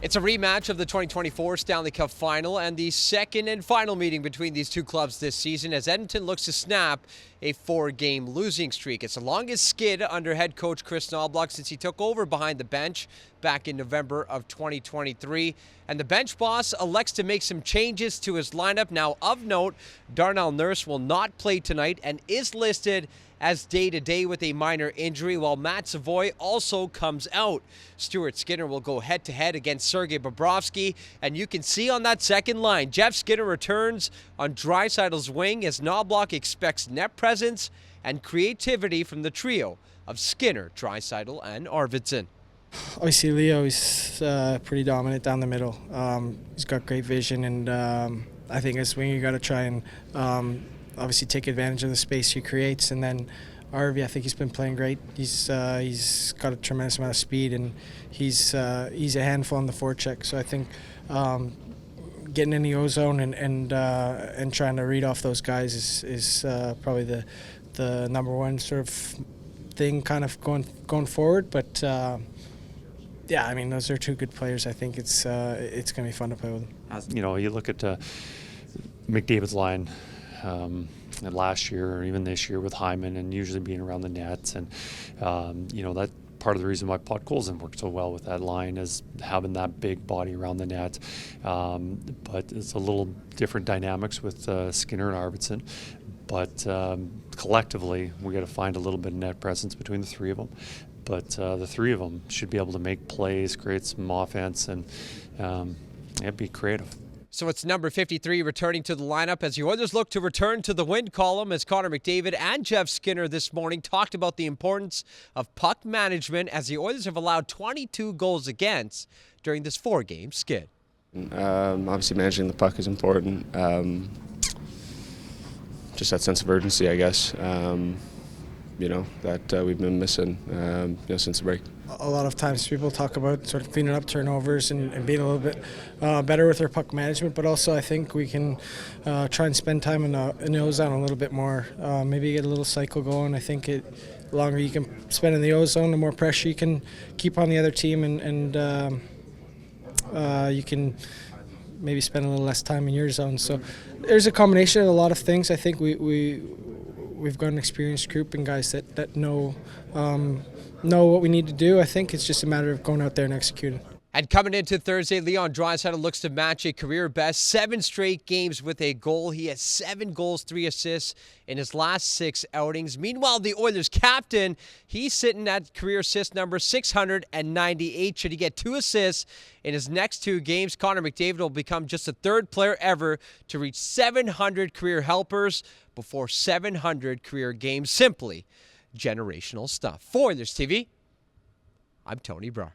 It's a rematch of the 2024 Stanley Cup Final and the second and final meeting between these two clubs this season as Edmonton looks to snap a 4-game losing streak. It's the longest skid under head coach Kris Knoblauch since he took over behind the bench back in November of 2023. And the bench boss elects to make some changes to his lineup. Now, of note, Darnell Nurse will not play tonight and is listed as day-to-day with a minor injury, while Matt Savoy also comes out. Stuart Skinner will go head-to-head against Sergei Bobrovsky, and you can see on that second line, Jeff Skinner returns on Draisaitl's wing as Knoblauch expects net presence and creativity from the trio of Skinner, Draisaitl, and Arvidsson. Obviously, Leo is pretty dominant down the middle. He's got great vision, and I think as winger you got to try and obviously take advantage of the space he creates. And then Arvi, I think he's been playing great. He's got a tremendous amount of speed, and he's a handful on the forecheck. So I think getting in the O-zone and trying to read off those guys is probably the number one sort of thing kind of going forward. But yeah, I mean, those are two good players. I think it's going to be fun to play with them. You know, you look at McDavid's line last year or even this year with Hyman and usually being around the nets, and you know, that part of the reason why Podkolzin worked so well with that line is having that big body around the net. But it's a little different dynamics with Skinner and Arvidsson. But collectively, we got to find a little bit of net presence between the three of them. But the three of them should be able to make plays, create some offense, and be creative. So it's number 53 returning to the lineup as the Oilers look to return to the win column as Connor McDavid and Jeff Skinner this morning talked about the importance of puck management as the Oilers have allowed 22 goals against during this 4-game skid. Obviously managing the puck is important. Just that sense of urgency, I guess, you know, that we've been missing you know, since the break. A lot of times people talk about sort of cleaning up turnovers and being a little bit better with their puck management, but also I think we can try and spend time in the O-zone a little bit more, maybe get a little cycle going. I think the longer you can spend in the O-zone, the more pressure you can keep on the other team, and you can maybe spend a little less time in your zone. So there's a combination of a lot of things. I think we've got an experienced group and guys that know what we need to do. I think it's just a matter of going out there and executing. And coming into Thursday, Leon Draisaitl looks to match a career best 7 straight games with a goal. He has 7 goals, 3 assists in his last 6 outings. Meanwhile, the Oilers captain, he's sitting at career assist number 698. Should he get 2 assists in his next 2 games, Connor McDavid will become just the 3rd player ever to reach 700 career helpers before 700 career games. Simply generational stuff. For Oilers TV, I'm Tony Brar.